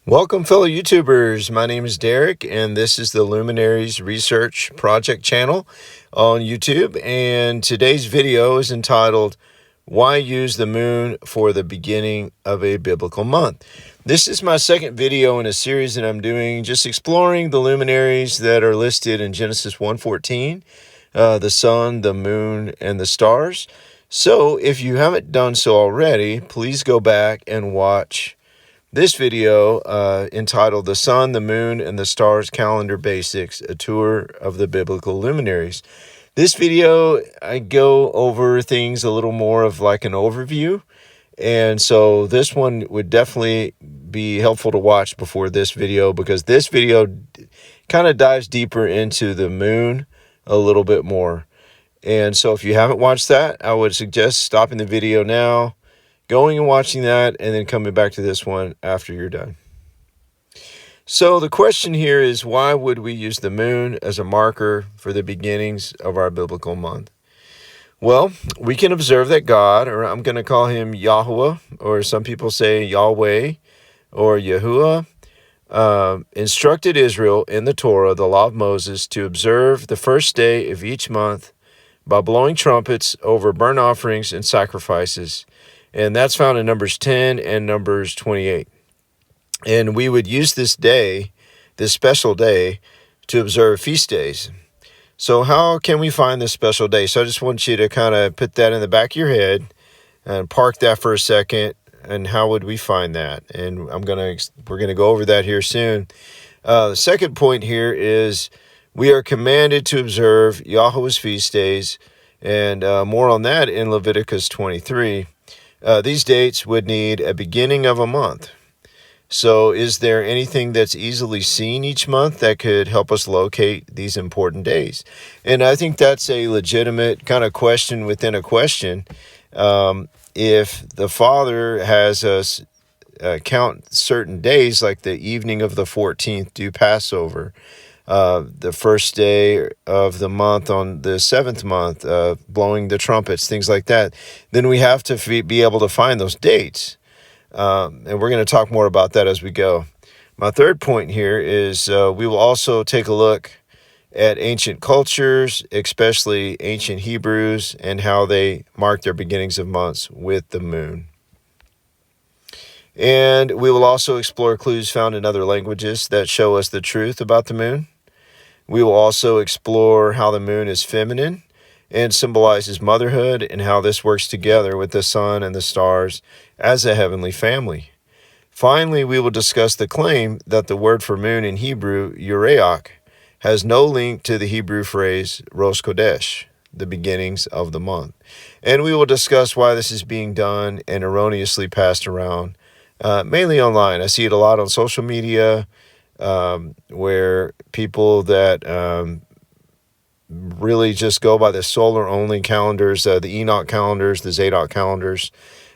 Welcome, fellow YouTubers. My name is Derek, and this is the Luminaries Research Project channel on YouTube. And today's video is entitled, Why Use the Moon for the Beginning of a Biblical Month? This is my second video in a series that I'm doing, just exploring the luminaries that are listed in Genesis 1:14, the sun, the moon, and the stars. So if you haven't done so already, please go back and watch this video entitled The Sun, the Moon, and the Stars Calendar Basics, a tour of the biblical luminaries. This video, I go over things a little more of like an overview. And so this one would definitely be helpful to watch before this video, because this video kind of dives deeper into the moon a little bit more. And so if you haven't watched that, I would suggest stopping the video now, going and watching that, and then coming back to this one after you're done. So the question here is, why would we use the moon as a marker for the beginnings of our biblical month? Well, we can observe that God, or I'm going to call him Yahweh, or some people say Yahweh or Yahuwah, instructed Israel in the Torah, the law of Moses, to observe the first day of each month by blowing trumpets over burnt offerings and sacrifices. And that's found in Numbers 10 and Numbers 28. And we would use this day, this special day, to observe feast days. So how can we find this special day? So I just want you to kind of put that in the back of your head and park that for a second. And how would we find that? And we're gonna go over that here soon. The second point here is we are commanded to observe Yahweh's feast days, and more on that in Leviticus 23. These dates would need a beginning of a month. So is there anything that's easily seen each month that could help us locate these important days? And I think that's a legitimate kind of question within a question. If the Father has us count certain days, like the evening of the 14th, do Passover, the first day of the month on the 7th month, blowing the trumpets, things like that, then we have to be able to find those dates. And we're going to talk more about that as we go. My third point here is we will also take a look at ancient cultures, especially ancient Hebrews, and how they mark their beginnings of months with the moon. And we will also explore clues found in other languages that show us the truth about the moon. We will also explore how the moon is feminine and symbolizes motherhood, and how this works together with the sun and the stars as a heavenly family. Finally, we will discuss the claim that the word for moon in Hebrew, Ureach, has no link to the Hebrew phrase Rosh Kodesh, the beginnings of the month. And we will discuss why this is being done and erroneously passed around, mainly online. I see it a lot on social media, where people that really just go by the solar-only calendars, the Enoch calendars, the Zadok calendars,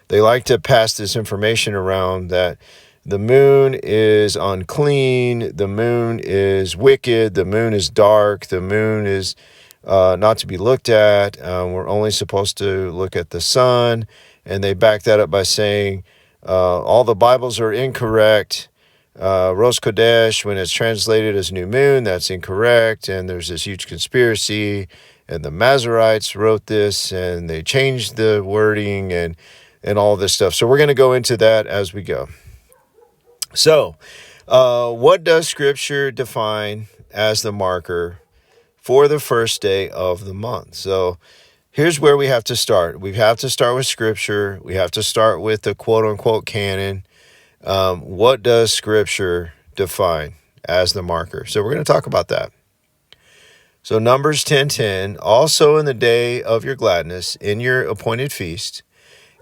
they like to pass this information around that the moon is unclean, the moon is wicked, the moon is dark, the moon is not to be looked at, we're only supposed to look at the sun, and they back that up by saying all the Bibles are incorrect. Rosh Kodesh, when it's translated as new moon, that's incorrect, and there's this huge conspiracy, and the Masoretes wrote this, and they changed the wording, and all this stuff. So we're going to go into that as we go. So, what does Scripture define as the marker for the first day of the month? So here's where we have to start. We have to start with Scripture. We have to start with the quote-unquote canon. What does Scripture define as the marker? So we're going to talk about that. So Numbers 10:10, also in the day of your gladness, in your appointed feast,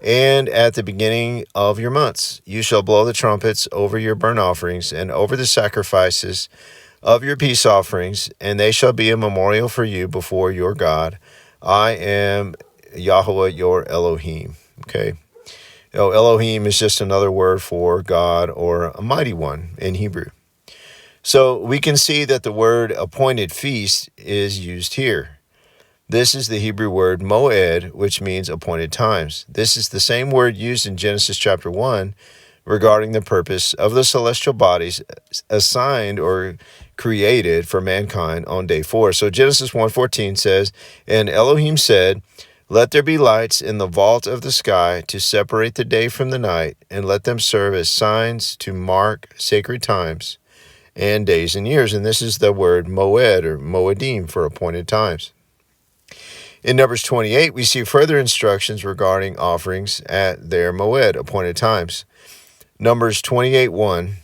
and at the beginning of your months, you shall blow the trumpets over your burnt offerings and over the sacrifices of your peace offerings, and they shall be a memorial for you before your God. I am Yahweh your Elohim. Okay. Elohim is just another word for God or a mighty one in Hebrew. So we can see that the word appointed feast is used here. This is the Hebrew word moed, which means appointed times. This is the same word used in Genesis chapter 1, regarding the purpose of the celestial bodies assigned or created for mankind on day 4. So Genesis 1:14 says, "And Elohim said, let there be lights in the vault of the sky to separate the day from the night, and let them serve as signs to mark sacred times and days and years." And this is the word moed or moedim for appointed times. In Numbers 28, we see further instructions regarding offerings at their moed, appointed times. Numbers 28:1,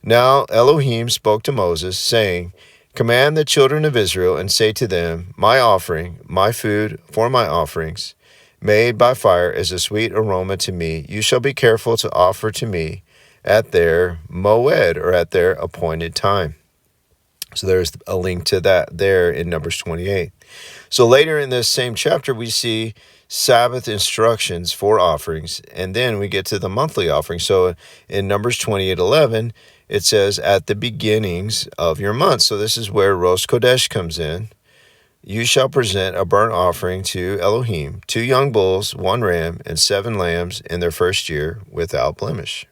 "Now Elohim spoke to Moses, saying, Command the children of Israel and say to them, My offering, my food for my offerings, made by fire as a sweet aroma to me, you shall be careful to offer to me at their moed, or at their appointed time." So there's a link to that there in Numbers 28. So later in this same chapter, we see Sabbath instructions for offerings, and then we get to the monthly offering. So in Numbers 28:11, it says, "At the beginnings of your months." So this is where Rosh Kodesh comes in. "You shall present a burnt offering to Elohim, 2 young bulls, 1 ram, and 7 lambs in their first year without blemish."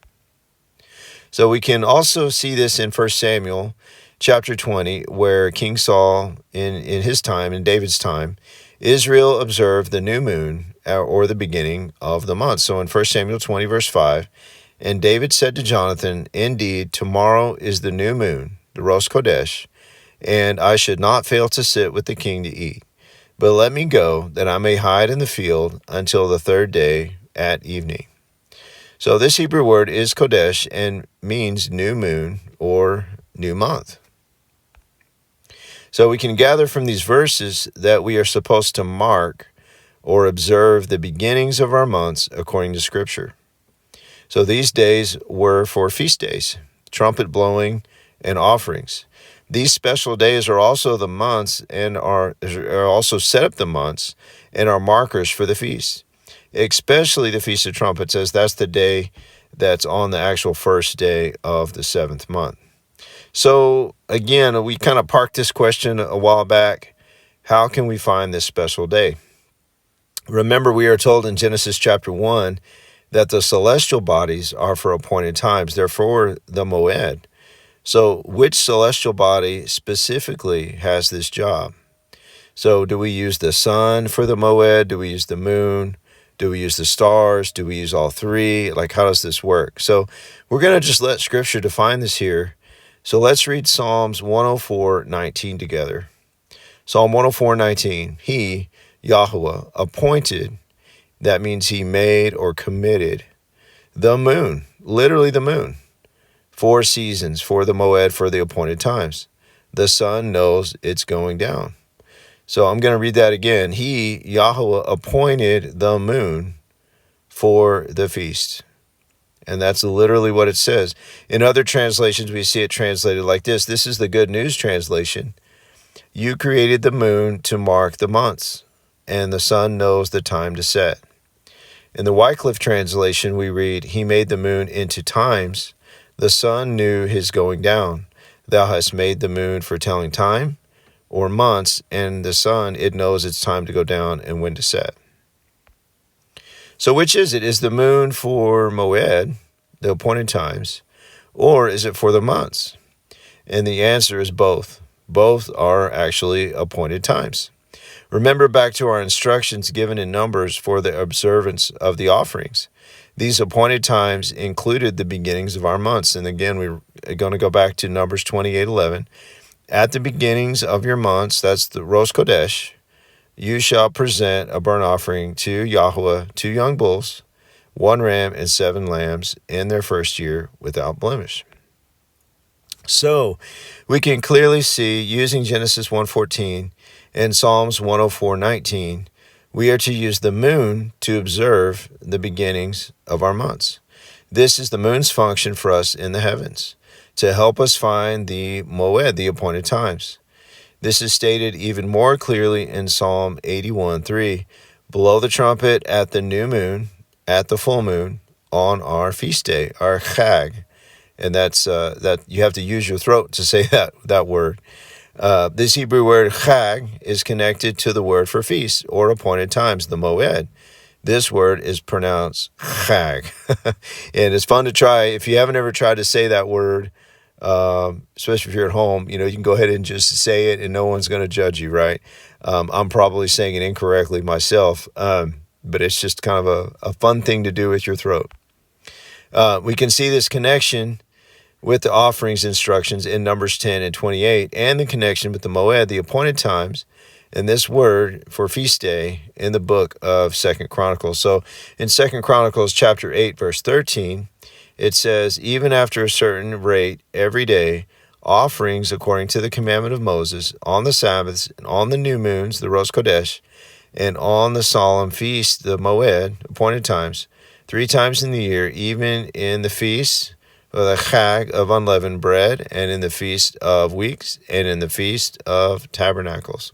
So we can also see this in 1 Samuel chapter 20, where King Saul, in his time, in David's time, Israel observed the new moon, or the beginning of the month. So in 1 Samuel 20, verse 5, "And David said to Jonathan, Indeed, tomorrow is the new moon, the Rosh Kodesh, and I should not fail to sit with the king to eat. But let me go, that I may hide in the field until the 3rd day at evening." So this Hebrew word is Kodesh and means new moon or new month. So we can gather from these verses that we are supposed to mark or observe the beginnings of our months according to Scripture. So these days were for feast days, trumpet blowing, and offerings. These special days are also the months and are also set up the months and are markers for the feast, especially the Feast of Trumpets, as that's the day that's on the actual first day of the 7th month. So again, we kind of parked this question a while back. How can we find this special day? Remember, we are told in Genesis chapter 1 that the celestial bodies are for appointed times. They're for the moed. So which celestial body specifically has this job? So do we use the sun for the moed? Do we use the moon? Do we use the stars? Do we use all 3? Like, how does this work? So we're going to just let Scripture define this here. So let's read Psalms 104:19 together. Psalm 104:19, He, Yahweh, appointed, that means He made or committed, the moon, literally the moon, 4 seasons for the moed, for the appointed times. The sun knows it's going down. So I'm going to read that again. He, Yahweh, appointed the moon for the feast. And that's literally what it says. In other translations, we see it translated like this. This is the Good News translation. You created the moon to mark the months, and the sun knows the time to set. In the Wycliffe translation, we read, He made the moon into times. The sun knew his going down. Thou hast made the moon for telling time, or months, and the sun, it knows it's time to go down and when to set. So which is it? Is the moon for moed, the appointed times, or is it for the months? And the answer is both. Both are actually appointed times. Remember back to our instructions given in Numbers for the observance of the offerings. These appointed times included the beginnings of our months. And again, we're going to go back to Numbers 28:11. At the beginnings of your months, that's the Rosh Kodesh, you shall present a burnt offering to Yahweh, 2 young bulls, 1 ram, and 7 lambs in their first year without blemish. So we can clearly see, using Genesis 1:14 and Psalms 104:19, we are to use the moon to observe the beginnings of our months. This is the moon's function for us in the heavens, to help us find the moed, the appointed times. This is stated even more clearly in Psalm 81:3. Blow the trumpet at the new moon, at the full moon, on our feast day, our chag. And that's that you have to use your throat to say that word. This Hebrew word chag is connected to the word for feast or appointed times, the moed, This word is pronounced chag. And it's fun to try. If you haven't ever tried to say that word, especially if you're at home, you can go ahead and just say it and no one's going to judge you, right? I'm probably saying it incorrectly myself, but it's just kind of a fun thing to do with your throat. We can see this connection with the offerings instructions in Numbers 10 and 28, and the connection with the moed, the appointed times, and this word for feast day in the book of 2 Chronicles. So in 2 Chronicles chapter 8, verse 13, it says, even after a certain rate every day, offerings according to the commandment of Moses, on the Sabbaths, and on the new moons, the Rosh Kodesh, and on the solemn feast, the moed, appointed times, 3 times in the year, even in the feast of the chag of unleavened bread, and in the feast of weeks, and in the feast of tabernacles.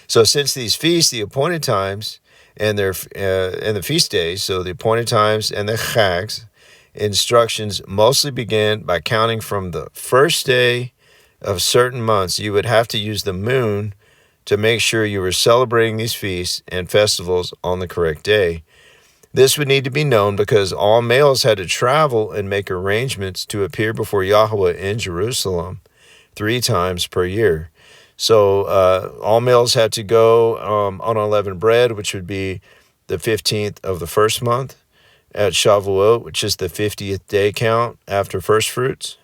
So since these feasts, the appointed times, and the feast days, so the appointed times and the chags, instructions mostly begin by counting from the first day of certain months. You would have to use the moon to make sure you were celebrating these feasts and festivals on the correct day. This would need to be known because all males had to travel and make arrangements to appear before Yahweh in Jerusalem 3 times per year. So all males had to go on unleavened bread, which would be the 15th of the first month, at Shavuot, which is the 50th day count after first fruits,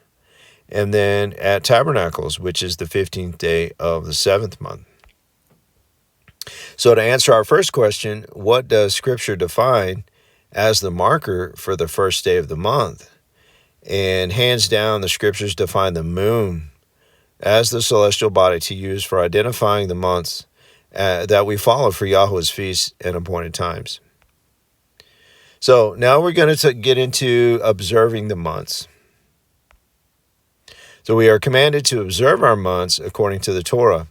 and then at Tabernacles, which is the 15th day of the 7th month. So to answer our first question, what does Scripture define as the marker for the first day of the month? And hands down, the Scriptures define the moon as the celestial body to use for identifying the months that we follow for Yahweh's feasts and appointed times. So now we're going to get into observing the months. So we are commanded to observe our months according to the Torah.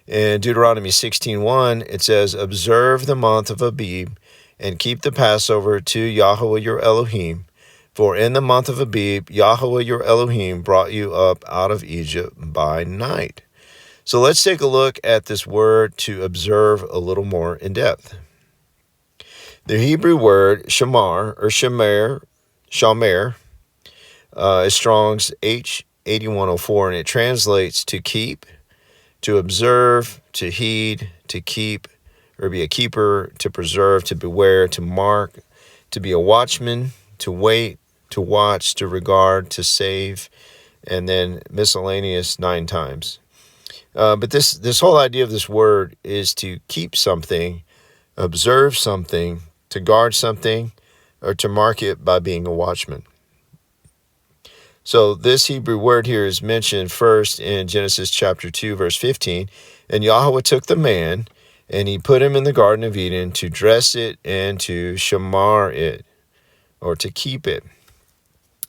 In Deuteronomy 16:1, it says, observe the month of Abib and keep the Passover to Yahweh your Elohim. For in the month of Abib, Yahweh your Elohim brought you up out of Egypt by night. So let's take a look at this word to observe a little more in depth. The Hebrew word shamar or shamer is Strong's H8104, and it translates to keep, to observe, to heed, to keep, or be a keeper, to preserve, to beware, to mark, to be a watchman, to wait, to watch, to regard, to save, and then miscellaneous 9 times. But this whole idea of this word is to keep something, observe something, to guard something, or to mark it by being a watchman. So this Hebrew word here is mentioned first in Genesis chapter 2, verse 15. And Yahweh took the man, and he put him in the Garden of Eden to dress it and to shamar it, or to keep it.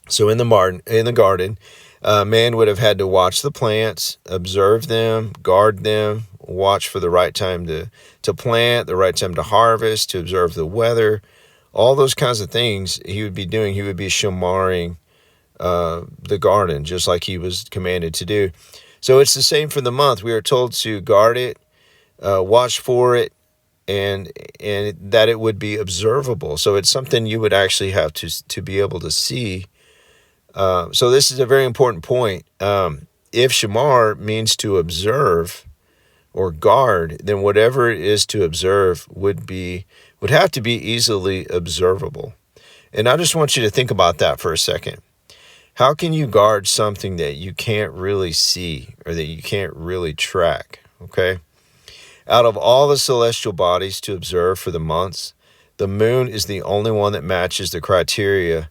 So in the garden, man would have had to watch the plants, observe them, guard them, watch for the right time to plant, the right time to harvest, to observe the weather, all those kinds of things he would be doing. He would be shamaring the garden, just like he was commanded to do. So it's the same for the month. We are told to guard it, watch for it, and that it would be observable. So it's something you would actually have to be able to see. So this is a very important point. If shamar means to observe or guard, then whatever it is to observe would have to be easily observable. And I just want you to think about that for a second. How can you guard something that you can't really see or that you can't really track? Okay. Out of all the celestial bodies to observe for the months, the moon is the only one that matches the criteria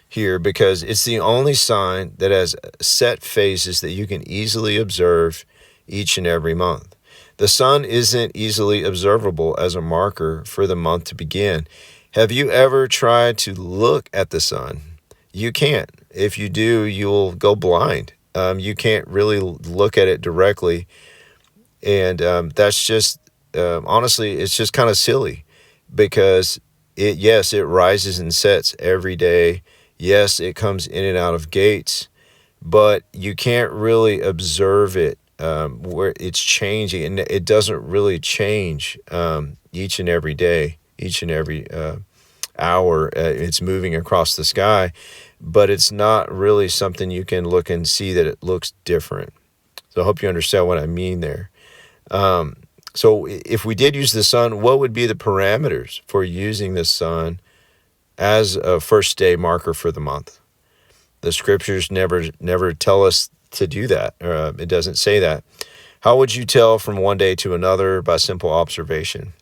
here because it's the only sign that has set phases that you can easily observe each and every month. The sun isn't easily observable as a marker for the month to begin. Have you ever tried to look at the sun? You can't. If you do, you'll go blind. You can't really look at it directly. And that's just, honestly, it's just kind of silly because it rises and sets every day. Yes, it comes in and out of gates, but you can't really observe it where it's changing, and it doesn't really change each and every day, each and every hour. It's moving across the sky, but it's not really something you can look and see that it looks different. So I hope you understand what I mean there. So if we did use the sun, what would be the parameters for using the sun as a first day marker for the month? The scriptures never tell us to do that. It doesn't say that. How would you tell from one day to another? By simple observation.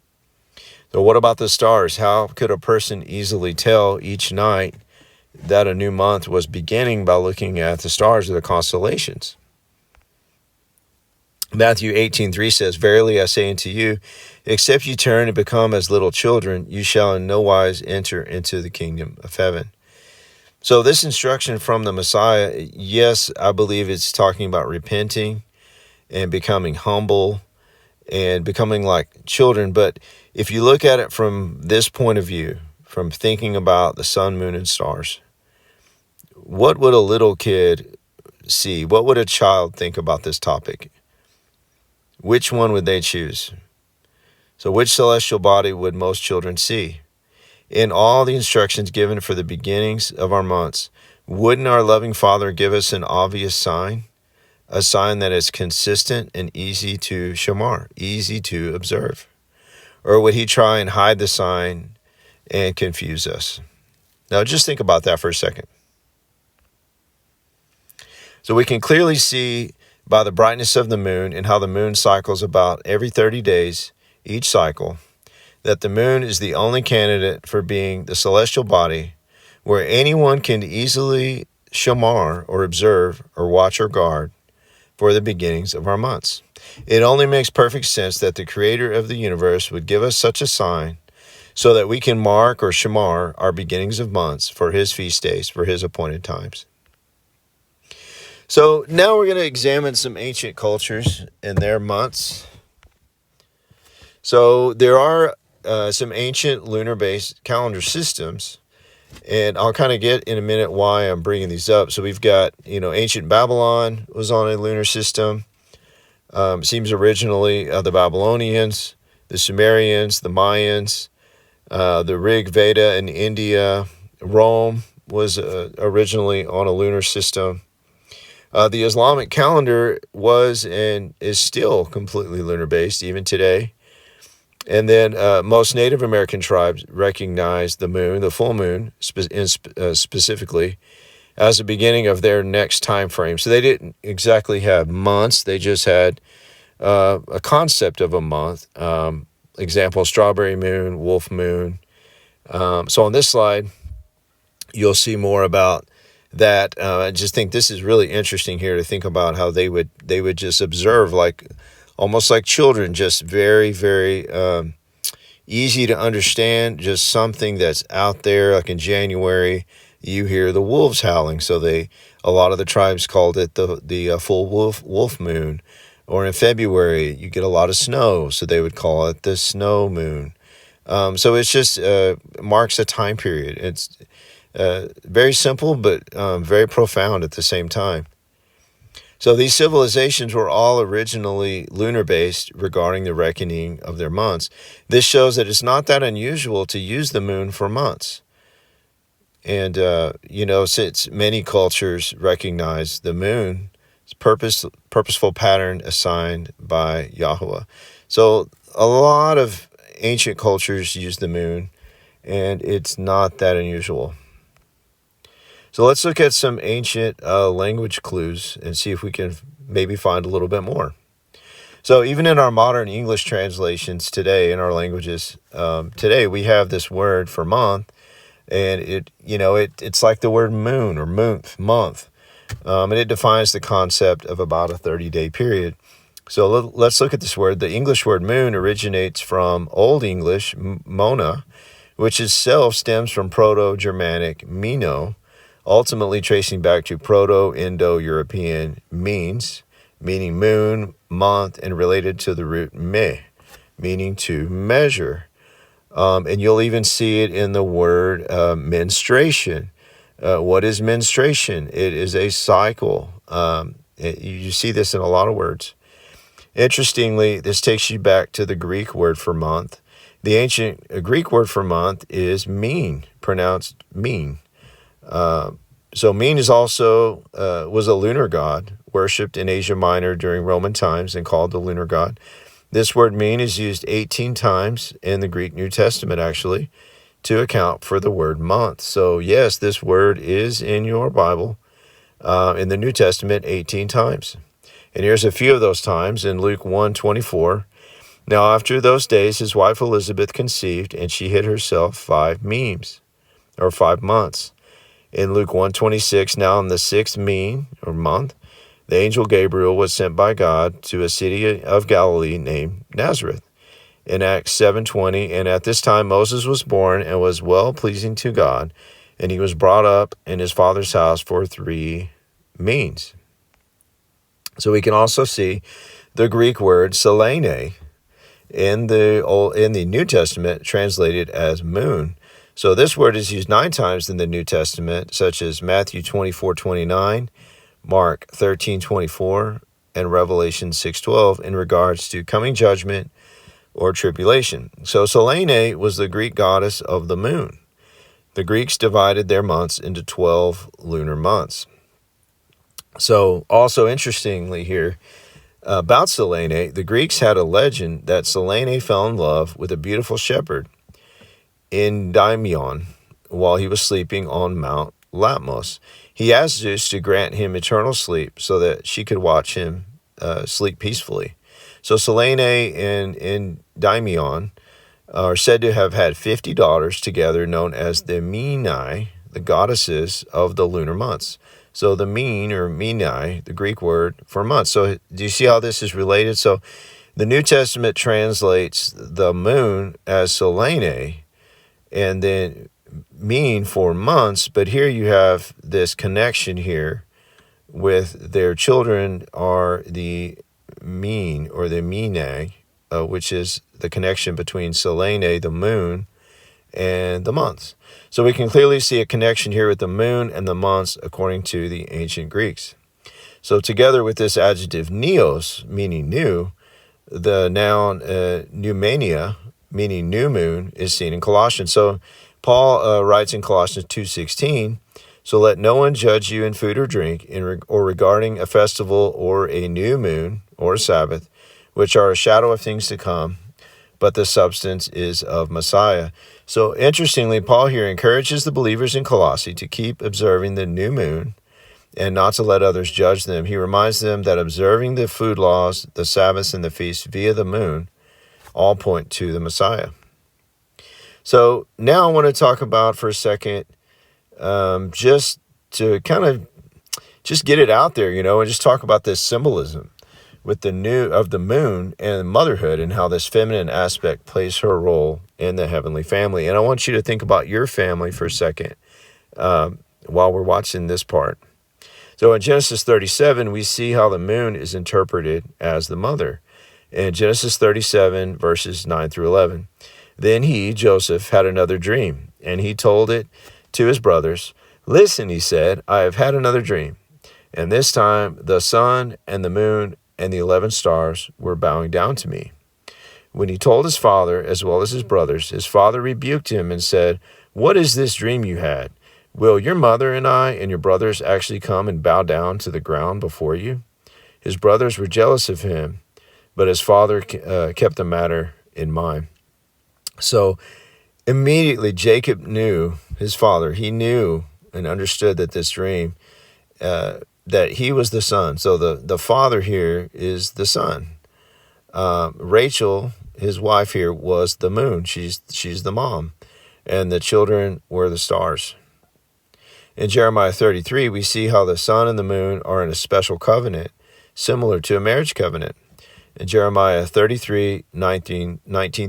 So what about the stars? How could a person easily tell each night that a new month was beginning? By looking at the stars or the constellations. Matthew 18:3 says, "Verily I say unto you, except you turn and become as little children, you shall in no wise enter into the kingdom of heaven." So this instruction from the Messiah, yes, I believe it's talking about repenting and becoming humble and becoming like children. But if you look at it from this point of view, from thinking about the sun, moon, and stars, what would a little kid see? What would a child think about this topic? Which one would they choose? So which celestial body would most children see? In all the instructions given for the beginnings of our months, wouldn't our loving Father give us an obvious sign? A sign that is consistent and easy to shamar, easy to observe? Or would he try and hide the sign and confuse us? Now just think about that for a second. So we can clearly see by the brightness of the moon and how the moon cycles about every 30 days, each cycle, that the moon is the only candidate for being the celestial body where anyone can easily shamar or observe or watch or guard for the beginnings of our months. It only makes perfect sense that the creator of the universe would give us such a sign so that we can mark or shamar our beginnings of months for his feast days, for his appointed times. So now we're going to examine some ancient cultures and their months. So there are some ancient lunar-based calendar systems, and I'll kind of get in a minute why I'm bringing these up. So we've got, ancient Babylon was on a lunar system. Seems originally the Babylonians, the Sumerians, the Mayans, the Rig Veda in India. Rome was originally on a lunar system. The Islamic calendar was and is still completely lunar-based, even today. And then most Native American tribes recognize the moon, the full moon, specifically, as the beginning of their next time frame. So they didn't exactly have months. They just had a concept of a month. Example, strawberry moon, wolf moon. So on this slide, you'll see more about that. I just think this is really interesting here to think about how they would just observe, like almost like children, just very, very easy to understand, just something that's out there. Like in January, you hear the wolves howling, so a lot of the tribes called it the full wolf moon. Or in February, you get a lot of snow, so they would call it the snow moon. So it's just marks a time period. It's very simple, but very profound at the same time. So these civilizations were all originally lunar-based regarding the reckoning of their months. This shows that it's not that unusual to use the moon for months. And, since many cultures recognize the moon, it's purposeful pattern assigned by Yahweh. So a lot of ancient cultures use the moon, and it's not that unusual. So let's look at some ancient language clues and see if we can maybe find a little bit more. So even in our modern English translations today, in our languages today, we have this word for month, and it's like the word moon or month, and it defines the concept of about a 30-day period. So let's look at this word. The English word moon originates from Old English mona, which itself stems from Proto-Germanic mino, ultimately tracing back to Proto-Indo-European meaning moon, month, and related to the root me, meaning to measure. And you'll even see it in the word menstruation. What is menstruation? It is a cycle. You see this in a lot of words. Interestingly, this takes you back to the Greek word for month, The ancient Greek word for month is mean, pronounced mean. So Mean is also was a lunar god worshipped in Asia Minor during Roman times and called the lunar god. This word mean is used 18 times in the Greek New Testament, actually, to account for the word month. So yes, this word is in your Bible in the New Testament 18 times. And here's a few of those times in Luke 1:24. Now after those days, his wife Elizabeth conceived, and she hid herself 5 months. In Luke 1:26, now in the 6th month, the angel Gabriel was sent by God to a city of Galilee named Nazareth. In Acts 7:20, and at this time Moses was born and was well-pleasing to God, and he was brought up in his father's house for 3 means. So we can also see the Greek word selene in the New Testament translated as moon. So this word is used 9 times in the New Testament, such as Matthew 24:29, Mark 13:24, and Revelation 6:12 in regards to coming judgment or tribulation. So Selene was the Greek goddess of the moon. The Greeks divided their months into 12 lunar months. So also interestingly here, about Selene, the Greeks had a legend that Selene fell in love with a beautiful shepherd in Endymion while he was sleeping on Mount Latmos. He asked Zeus to grant him eternal sleep so that she could watch him sleep peacefully. So Selene and Endymion are said to have had 50 daughters together, known as the Menai, the goddesses of the lunar months. So the mean or Menai, the Greek word for months. So do you see how this is related? So the New Testament translates the moon as Selene and then mean for months, but here you have this connection here with their children are the mean or the Menai, which is the connection between Selene, the moon, and the months. So we can clearly see a connection here with the moon and the months according to the ancient Greeks. So together with this adjective neos, meaning new, the noun pneumania, meaning new moon, is seen in Colossians. So Paul writes in Colossians 2:16, so let no one judge you in food or drink, or regarding a festival or a new moon or a Sabbath, which are a shadow of things to come, but the substance is of Messiah. So interestingly, Paul here encourages the believers in Colossae to keep observing the new moon and not to let others judge them. He reminds them that observing the food laws, the Sabbaths, and the feasts via the moon all point to the Messiah. So now I want to talk about for a second, just to kind of just get it out there, and just talk about this symbolism with the moon and motherhood and how this feminine aspect plays her role in the heavenly family. And I want you to think about your family for a second while we're watching this part. So in Genesis 37, we see how the moon is interpreted as the mother. In Genesis 37, verses 9 through 11, then he, Joseph, had another dream, and he told it to his brothers. Listen, he said, I have had another dream, and this time the sun and the moon and the 11 stars were bowing down to me. When he told his father, as well as his brothers, his father rebuked him and said, what is this dream you had? Will your mother and I and your brothers actually come and bow down to the ground before you? His brothers were jealous of him, but his father kept the matter in mind. So immediately Jacob knew his father. He knew and understood that this dream, that he was the son. So the father here is the son. Rachel, his wife here, was the moon. She's the mom. And the children were the stars. In Jeremiah 33, we see how the sun and the moon are in a special covenant, similar to a marriage covenant. In Jeremiah 33, 19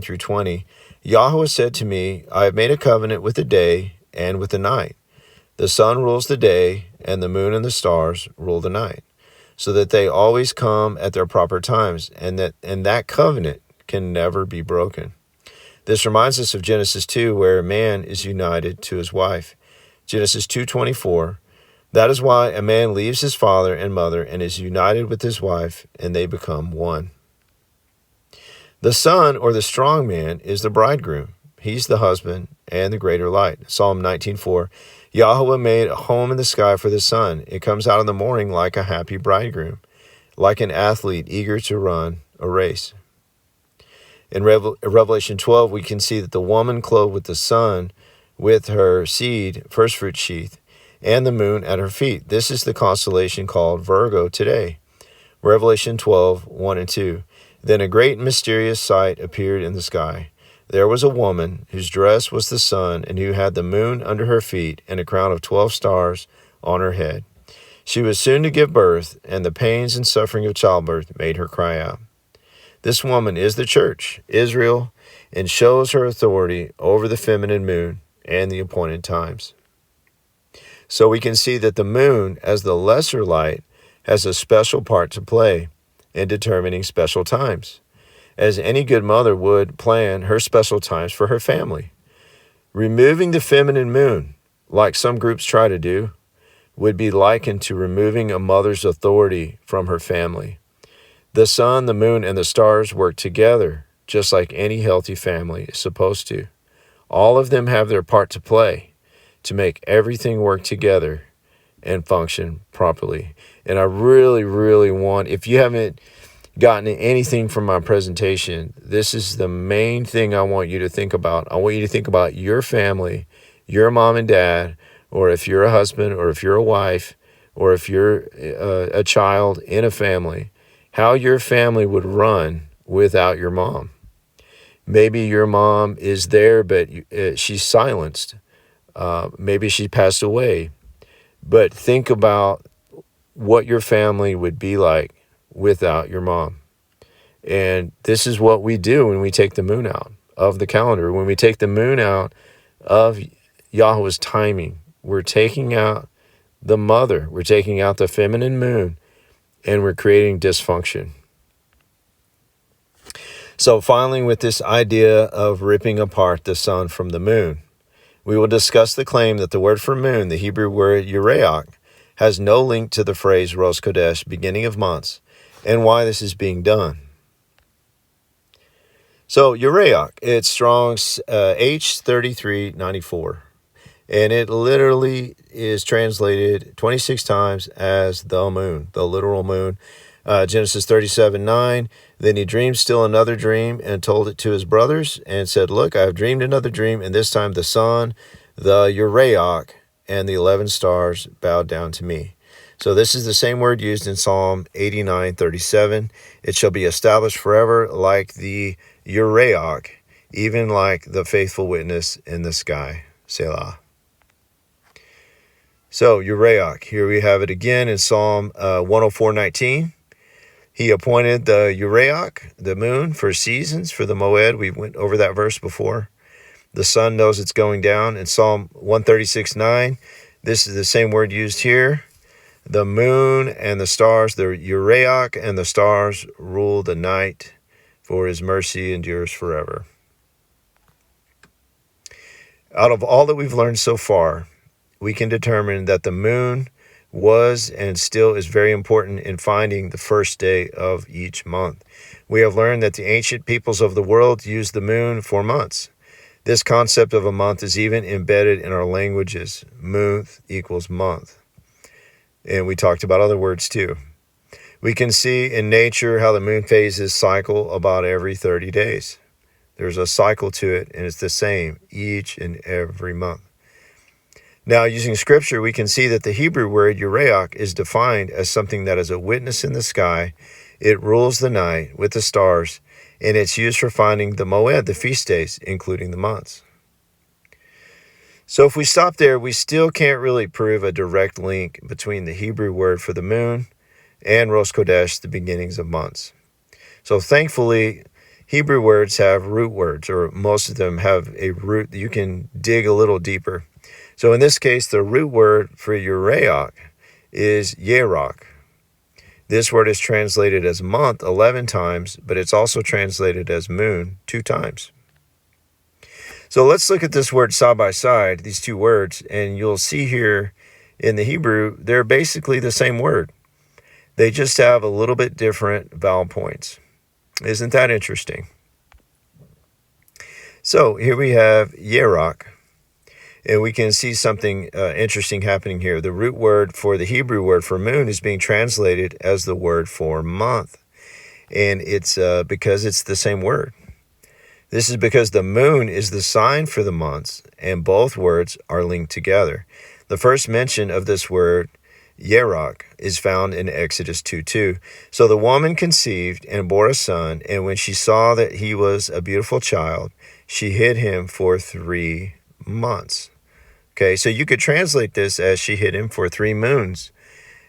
through 20, Yahweh said to me, I have made a covenant with the day and with the night. The sun rules the day, and the moon and the stars rule the night, so that they always come at their proper times, and that covenant can never be broken. This reminds us of Genesis 2, where a man is united to his wife. Genesis 2:24, that is why a man leaves his father and mother and is united with his wife, and they become one. The sun, or the strong man, is the bridegroom. He's the husband and the greater light. Psalm 19:4. Yahweh made a home in the sky for the sun. It comes out in the morning like a happy bridegroom, like an athlete eager to run a race. In Revelation 12, we can see that the woman clothed with the sun, with her seed, first fruit sheath, and the moon at her feet. This is the constellation called Virgo today. Revelation 12:1 and 2. Then a great and mysterious sight appeared in the sky. There was a woman whose dress was the sun, and who had the moon under her feet, and a crown of 12 stars on her head. She was soon to give birth, and the pains and suffering of childbirth made her cry out. This woman is the church, Israel, and shows her authority over the feminine moon and the appointed times. So we can see that the moon, as the lesser light, has a special part to play in determining special times, as any good mother would plan her special times for her family. Removing the feminine moon, like some groups try to do, would be likened to removing a mother's authority from her family. The sun, the moon, and the stars work together, just like any healthy family is supposed to. All of them have their part to play to make everything work together and function properly. And I really, really want, if you haven't gotten anything from my presentation, this is the main thing I want you to think about. I want you to think about your family, your mom and dad, or if you're a husband, or if you're a wife, or if you're a child in a family, how your family would run without your mom. Maybe your mom is there, but she's silenced. Maybe she passed away. But think about what your family would be like without your mom. And this is what we do when we take the moon out of the calendar. When we take the moon out of Yahweh's timing, we're taking out the mother, we're taking out the feminine moon, and we're creating dysfunction. So finally, with this idea of ripping apart the sun from the moon, we will discuss the claim that the word for moon, the Hebrew word Urayak, has no link to the phrase Rosh Kodesh, beginning of months, and why this is being done. So Urayak, it's Strong's H3394, and it literally is translated 26 times as the moon, the literal moon. Genesis 37:9. Then he dreamed still another dream and told it to his brothers and said, "Look, I have dreamed another dream, and this time the sun, the Urayak, and the 11 stars bowed down to me." So this is the same word used in Psalm 89:37. It shall be established forever like the Urayak, even like the faithful witness in the sky. Selah. So Urayak, here we have it again in Psalm 104:19. He appointed the Urayak, the moon, for seasons, for the Moed. We went over that verse before. The sun knows it's going down. In Psalm 136:9, this is the same word used here. The moon and the stars, the Urayak and the stars rule the night, for his mercy endures forever. Out of all that we've learned so far, we can determine that the moon was and still is very important in finding the first day of each month. We have learned that the ancient peoples of the world used the moon for months. This concept of a month is even embedded in our languages. Month equals month. And we talked about other words too. We can see in nature how the moon phases cycle about every 30 days. There's a cycle to it, and it's the same each and every month. Now, using scripture, we can see that the Hebrew word Urayak is defined as something that is a witness in the sky. It rules the night with the stars, and it's used for finding the Moed, the feast days, including the months. So if we stop there, we still can't really prove a direct link between the Hebrew word for the moon and Rosh Kodesh, the beginnings of months. So thankfully, Hebrew words have root words, or most of them have a root that you can dig a little deeper. So in this case, the root word for Urayak is Yerak. This word is translated as month 11 times, but it's also translated as moon 2 times. So let's look at this word side by side, these two words, and you'll see here in the Hebrew, they're basically the same word. They just have a little bit different vowel points. Isn't that interesting? So here we have Yerach, and we can see something interesting happening here. The root word for the Hebrew word for moon is being translated as the word for month, and it's because it's the same word. This is because the moon is the sign for the months, and both words are linked together. The first mention of this word, Yerach, is found in Exodus 2:2. So the woman conceived and bore a son, and when she saw that he was a beautiful child, she hid him for 3 months. Okay, so you could translate this as she hid him for 3 moons,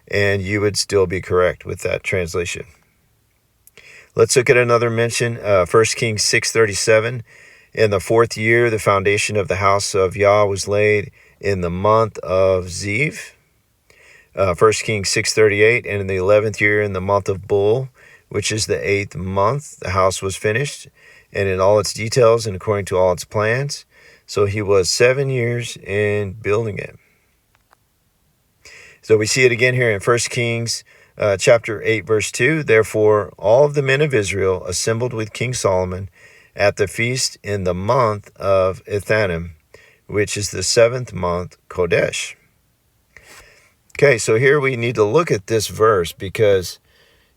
and you would still be correct with that translation. Let's look at another mention, 1 Kings 6:37. In the 4th year, the foundation of the house of Yah was laid in the month of Ziv. 1 Kings 6:38, and in the 11th year, in the month of Bul, which is the 8th month, the house was finished, and in all its details and according to all its plans. So he was 7 years in building it. So we see it again here in 1 Kings chapter 8, verse 2. Therefore, all of the men of Israel assembled with King Solomon at the feast in the month of Ethanim, which is the 7th month, Kodesh. Okay, so here we need to look at this verse, because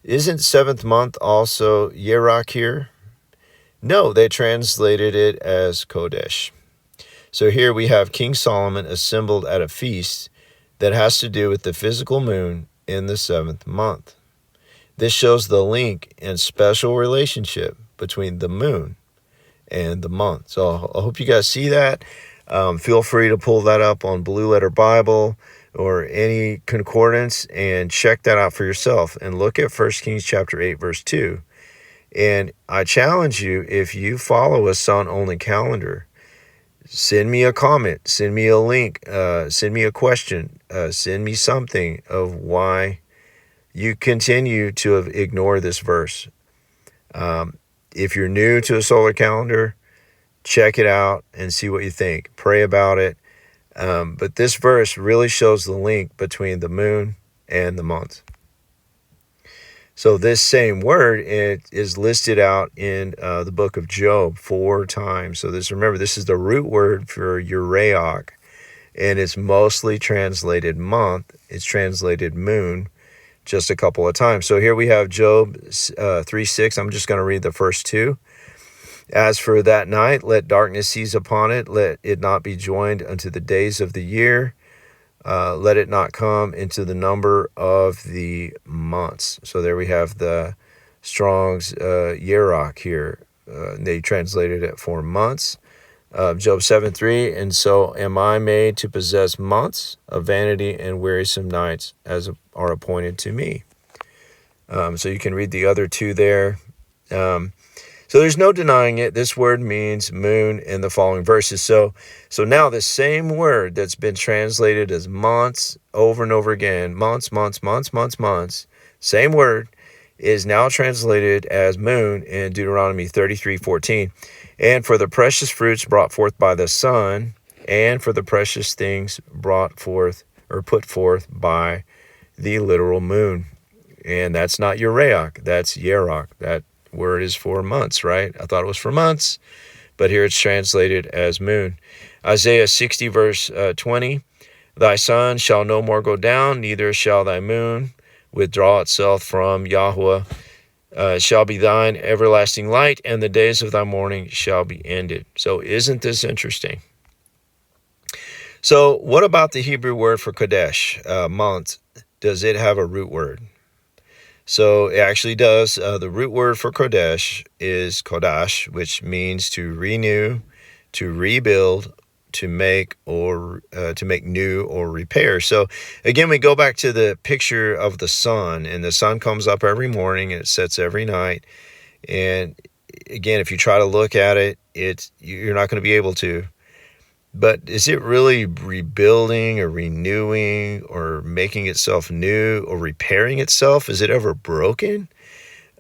isn't 7th month also Yerach here? No, they translated it as Kodesh. So here we have King Solomon assembled at a feast that has to do with the physical moon in the 7th month. This shows the link and special relationship between the moon and the month. So I hope you guys see that. Feel free to pull that up on Blue Letter Bible or any concordance and check that out for yourself, and look at 1 Kings chapter 8, verse 2. And I challenge you, if you follow a sun-only calendar, send me a comment, send me a link, send me a question, send me something of why you continue to ignore this verse. If you're new to a solar calendar, check it out and see what you think. Pray about it. But this verse really shows the link between the moon and the month. So this same word, it is listed out in the book of Job 4 times. So remember, this is the root word for Urayak, and it's mostly translated month. It's translated moon just a couple of times. So here we have Job 3:6. I'm just going to read the first 2. As for that night, let darkness seize upon it. Let it not be joined unto the days of the year. Let it not come into the number of the months. So there we have the Strong's Yerach here. They translated it for months. Job 7:3, and so am I made to possess months of vanity and wearisome nights as are appointed to me. So you can read the other 2 there. So there's no denying it. This word means moon in the following verses. So now the same word that's been translated as months over and over again, months, same word is now translated as moon in Deuteronomy 33:14. And for the precious fruits brought forth by the sun, and for the precious things brought forth or put forth by the literal moon. And that's not Urayak, that's Yerach. That word is for months, right? I thought it was for months, but here it's translated as moon. Isaiah 60, verse 20, thy sun shall no more go down, neither shall thy moon withdraw itself from Yahweh. Shall be thine everlasting light, and the days of thy mourning shall be ended. So isn't this interesting? So what about the Hebrew word for Kodesh, month? Does it have a root word? So it actually does. The root word for Kodesh is Kodash, which means to renew, to rebuild, to make new or repair. So again, we go back to the picture of the sun, and the sun comes up every morning and it sets every night. And again, if you try to look at it, you're not going to be able to. But is it really rebuilding or renewing or making itself new or repairing itself? Is it ever broken?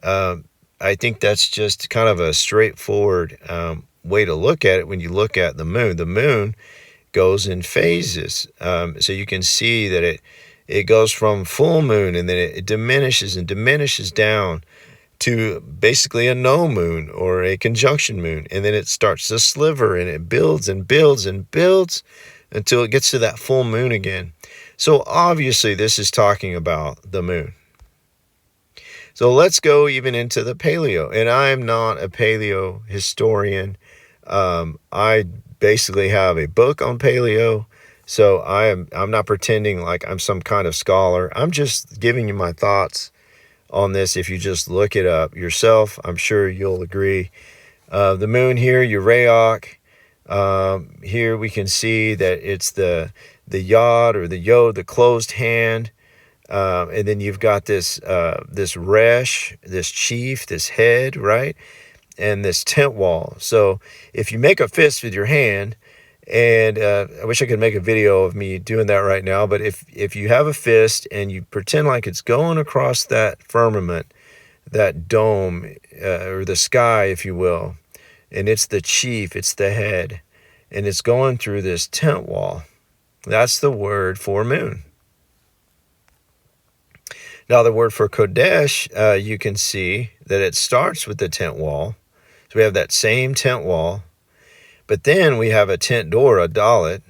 I think that's just kind of a straightforward way to look at it when you look at the moon. The moon goes in phases. So you can see that it goes from full moon, and then it diminishes and diminishes down to basically a no moon or a conjunction moon. And then it starts to sliver, and it builds and builds and builds until it gets to that full moon again. So obviously this is talking about the moon. So let's go even into the paleo. And I am not a paleo historian. I basically have a book on paleo. So I'm not pretending like I'm some kind of scholar. I'm just giving you my thoughts on this. If you just look it up yourself, I'm sure you'll agree. The moon here, Urayak. Here we can see that it's the yod or the yod, the closed hand. And then you've got this resh, this chief, this head, right? And this tent wall. So if you make a fist with your hand, and I wish I could make a video of me doing that right now, but if you have a fist and you pretend like it's going across that firmament, that dome, or the sky, if you will, and it's the chief, it's the head, and it's going through this tent wall, that's the word for moon. Now the word for Kodesh, you can see that it starts with the tent wall. So we have that same tent wall, but then we have a tent door, a dalet,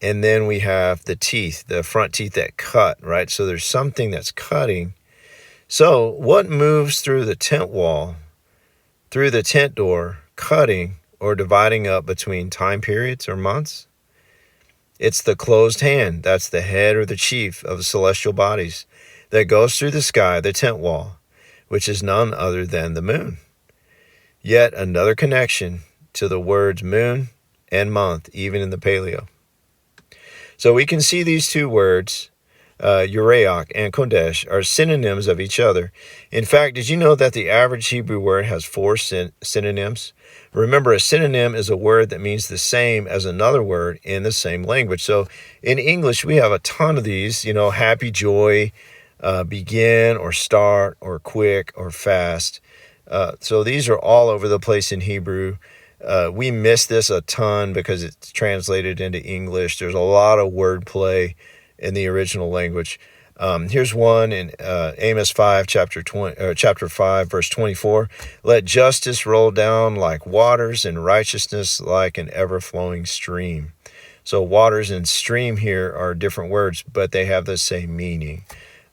and then we have the teeth, the front teeth that cut, right? So there's something that's cutting. So what moves through the tent wall, through the tent door, cutting or dividing up between time periods or months? It's the closed hand. That's the head or the chief of the celestial bodies that goes through the sky, the tent wall, which is none other than the moon. Yet another connection to the words moon and month, even in the paleo. So we can see these two words, Urayak and Kodesh, are synonyms of each other. In fact, did you know that the average Hebrew word has 4 synonyms? Remember, a synonym is a word that means the same as another word in the same language. So in English, we have a ton of these, happy, joy, begin or start or quick or fast. So these are all over the place in Hebrew. We miss this a ton because it's translated into English. There's a lot of wordplay in the original language. Here's one in Amos 5, chapter 5, verse 24. Let justice roll down like waters and righteousness like an ever-flowing stream. So waters and stream here are different words, but they have the same meaning.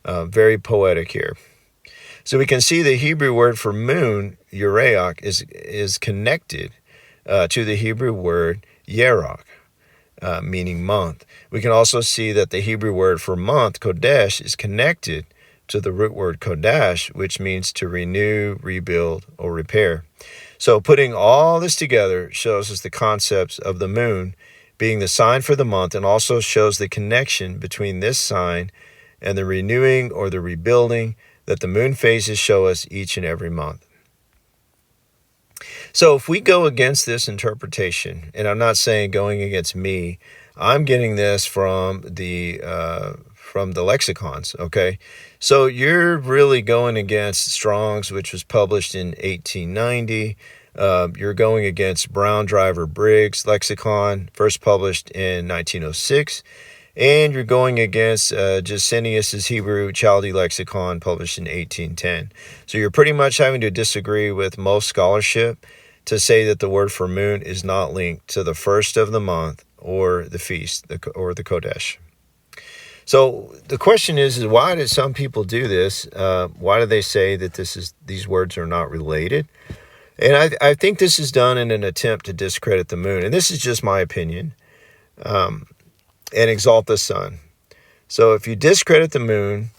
Very poetic here. So we can see the Hebrew word for moon, Urayak, is connected to the Hebrew word Yerach, meaning month. We can also see that the Hebrew word for month, Kodesh, is connected to the root word Kodash, which means to renew, rebuild, or repair. So putting all this together shows us the concepts of the moon being the sign for the month, and also shows the connection between this sign and the renewing or the rebuilding that the moon phases show us each and every month. So if we go against this interpretation, and I'm not saying going against me, I'm getting this from the lexicons, okay? So you're really going against Strong's, which was published in 1890. You're going against Brown Driver Briggs lexicon, first published in 1906. And you're going against Gesenius's Hebrew Chaldee lexicon, published in 1810. So you're pretty much having to disagree with most scholarship to say that the word for moon is not linked to the first of the month or the feast or the Kodesh. So the question is why did some people do this? Why do they say that these words are not related? And I think this is done in an attempt to discredit the moon. And this is just my opinion. And exalt the sun. So if you discredit the moon,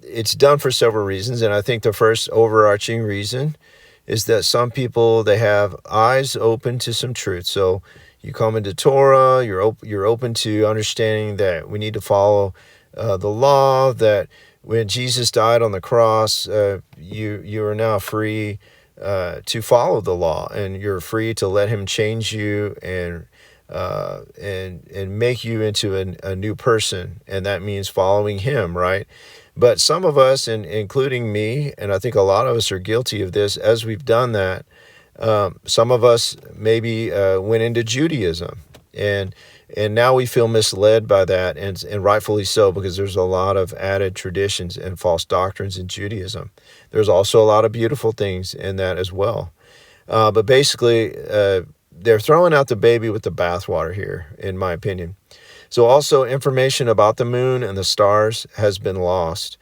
it's done for several reasons. And I think the first overarching reason is that some people, they have eyes open to some truth. So you come into Torah, you're open to understanding that we need to follow the law, that when Jesus died on the cross, you are now free to follow the law, and you're free to let him change you and make you into a new person, and that means following him, right? But some of us, and including me, and I think a lot of us are guilty of this, as we've done that, some of us maybe went into Judaism, and And now we feel misled by that, and rightfully so, because there's a lot of added traditions and false doctrines in Judaism. There's also a lot of beautiful things in that as well. But basically, they're throwing out the baby with the bathwater here, in my opinion. So also, information about the moon and the stars has been lost.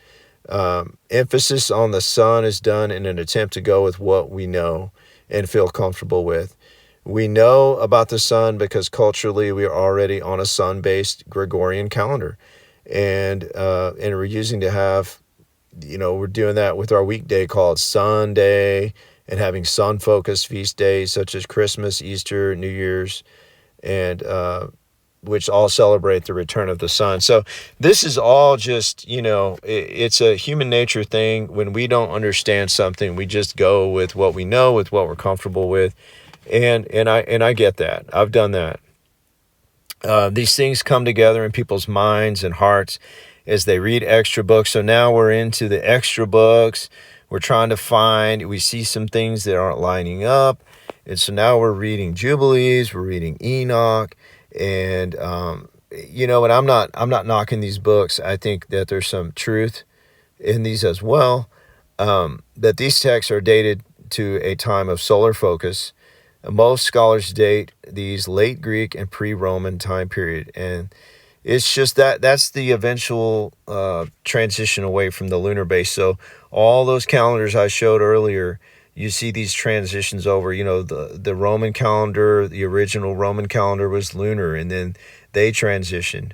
Emphasis on the sun is done in an attempt to go with what we know and feel comfortable with. We know about the sun because culturally we are already on a sun-based Gregorian calendar, and we're using to have, we're doing that with our weekday called Sunday, and having sun-focused feast days such as Christmas, Easter, New Year's, and which all celebrate the return of the sun. So this is all just, it's a human nature thing. When we don't understand something, we just go with what we know, with what we're comfortable with. And I get that. I've done that. These things come together in people's minds and hearts as they read extra books. So now we're into the extra books. We're trying to find, we see some things that aren't lining up. And so now we're reading Jubilees, we're reading Enoch, and and I'm not knocking these books. I think that there's some truth in these as well. That these texts are dated to a time of solar focus. Most scholars date these late Greek and pre-Roman time period, and it's just that's the eventual transition away from the lunar base. So all those calendars I showed earlier, you see these transitions over. The Roman calendar, the original Roman calendar was lunar, and then they transitioned.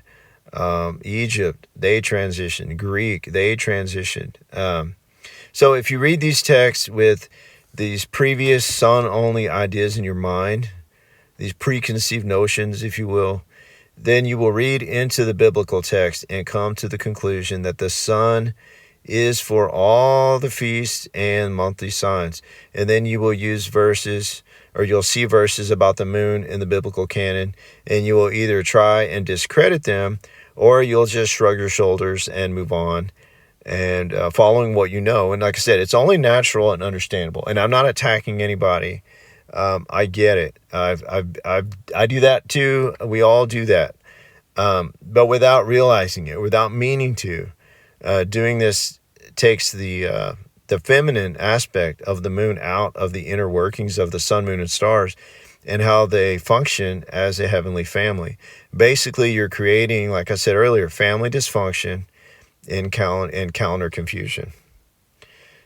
Egypt, they transitioned. Greek, they transitioned. So if you read these texts with these previous sun-only ideas in your mind, these preconceived notions, if you will, then you will read into the biblical text and come to the conclusion that the sun is for all the feasts and monthly signs. And then you will use verses, or you'll see verses about the moon in the biblical canon, and you will either try and discredit them, or you'll just shrug your shoulders and move on, and following what you know. And like I said, it's only natural and understandable. And I'm not attacking anybody. I get it. I do that too. We all do that. But without realizing it, without meaning to. Doing this takes the feminine aspect of the moon out of the inner workings of the sun, moon, and stars, and how they function as a heavenly family. Basically, you're creating, like I said earlier, family dysfunction and calendar confusion.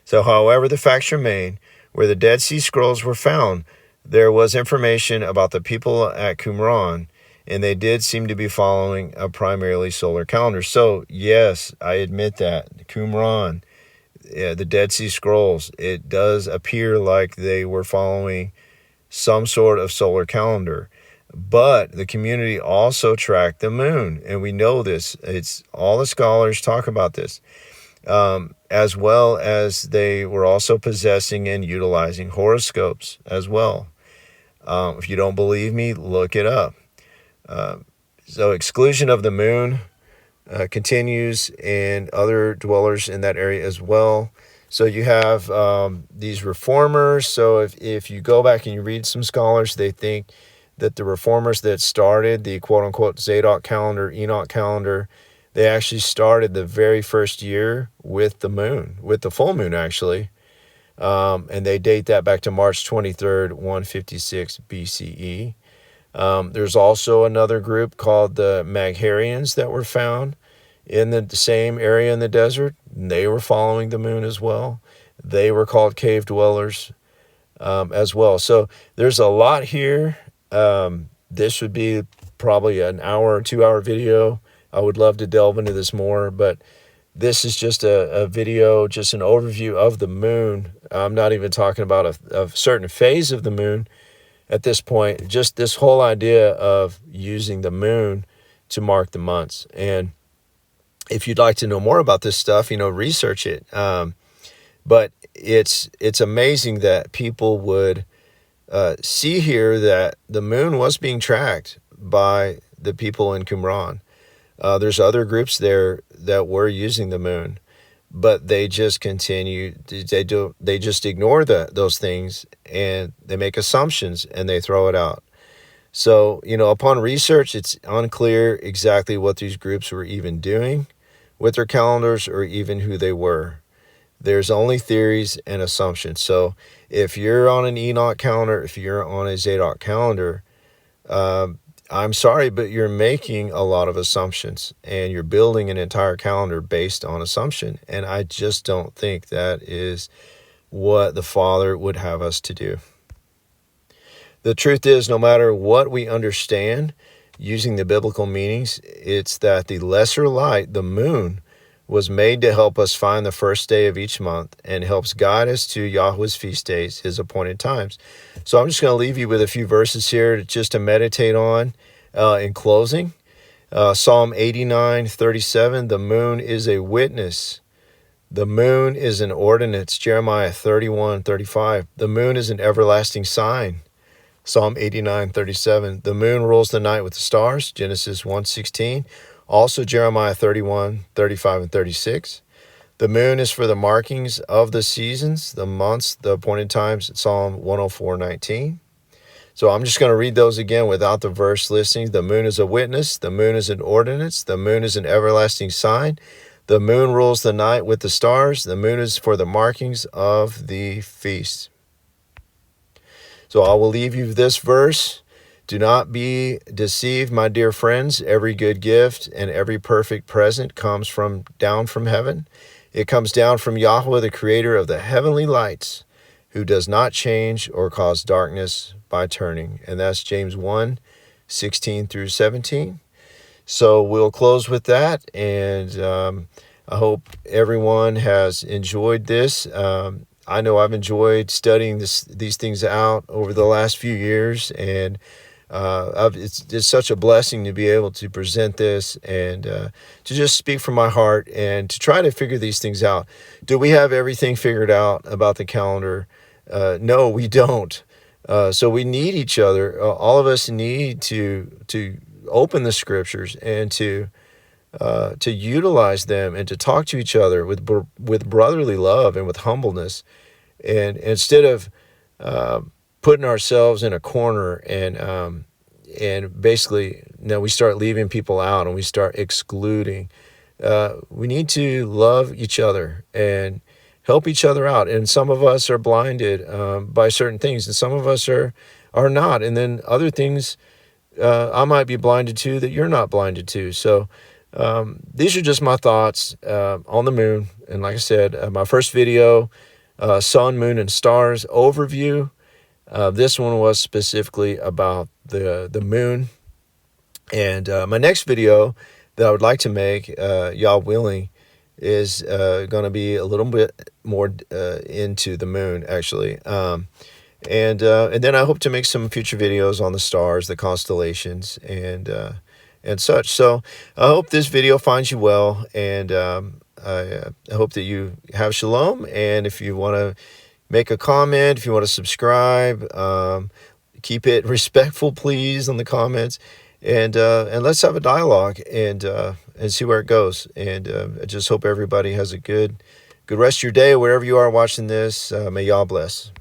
So, however, the facts remain, where the Dead Sea Scrolls were found, there was information about the people at Qumran, and they did seem to be following a primarily solar calendar. So, yes, I admit that. Qumran, the Dead Sea Scrolls, it does appear like they were following some sort of solar calendar. But the community also tracked the moon, and we know this. It's all the scholars talk about this, as well as they were also possessing and utilizing horoscopes as well. If you don't believe me, look it up. So exclusion of the moon continues, and other dwellers in that area as well. So you have these reformers. So if you go back and you read some scholars, they think that the reformers that started the quote-unquote Zadok calendar, Enoch calendar, they actually started the very first year with the moon, with the full moon actually. And they date that back to March 23rd, 156 BCE. There's also another group called the Magharians that were found in the same area in the desert. They were following the moon as well. They were called cave dwellers as well. So there's a lot here. This would be probably an hour or 2 hour video. I would love to delve into this more, but this is just a video, just an overview of the moon. I'm not even talking about a certain phase of the moon at this point, just this whole idea of using the moon to mark the months. And if you'd like to know more about this stuff, research it. But it's amazing that people would see here that the moon was being tracked by the people in Qumran. There's other groups there that were using the moon, but they just continue. They just ignore those things, and they make assumptions and they throw it out. So, upon research, it's unclear exactly what these groups were even doing with their calendars or even who they were. There's only theories and assumptions. So if you're on an Enoch calendar, if you're on a Zadok calendar, I'm sorry, but you're making a lot of assumptions and you're building an entire calendar based on assumption. And I just don't think that is what the Father would have us to do. The truth is, no matter what we understand using the biblical meanings, it's that the lesser light, the moon, was made to help us find the first day of each month and helps guide us to Yahweh's feast days, his appointed times. So I'm just going to leave you with a few verses here just to meditate on in closing. Psalm 89:37, the moon is a witness. The moon is an ordinance. Jeremiah 31:35, the moon is an everlasting sign. Psalm 89:37, the moon rules the night with the stars. Genesis 1:16. Also Jeremiah 31:35 and 36. The moon is for the markings of the seasons, the months, the appointed times. Psalm 104:19. So I'm just going to read those again without the verse listing. The moon is a witness. The moon is an ordinance. The moon is an everlasting sign. The moon rules the night with the stars. The moon is for the markings of the feast. So I will leave you with this verse. Do not be deceived, my dear friends. Every good gift and every perfect present comes down from heaven. It comes down from Yahweh, the creator of the heavenly lights, who does not change or cause darkness by turning. And that's James 1:16 through 17. So we'll close with that. And I hope everyone has enjoyed this. I know I've enjoyed studying these things out over the last few years, and it's such a blessing to be able to present this and to just speak from my heart and to try to figure these things out. Do we have everything figured out about the calendar? No, we don't. So we need each other. All of us need to open the scriptures and to utilize them and to talk to each other with brotherly love and with humbleness, and instead of putting ourselves in a corner and basically we start leaving people out and we start excluding. We need to love each other and help each other out. And some of us are blinded by certain things, and some of us are not. And then other things I might be blinded to that you're not blinded to. So these are just my thoughts on the moon. And like I said, my first video, sun, moon, and stars overview. This one was specifically about the moon. And my next video that I would like to make, y'all willing, is going to be a little bit more into the moon, actually. And then I hope to make some future videos on the stars, the constellations, and such. So I hope this video finds you well, and I hope that you have shalom. And if you want to make a comment, if you want to subscribe, keep it respectful, please, on the comments, and let's have a dialogue and see where it goes. And I just hope everybody has a good rest of your day wherever you are watching this. May y'all bless.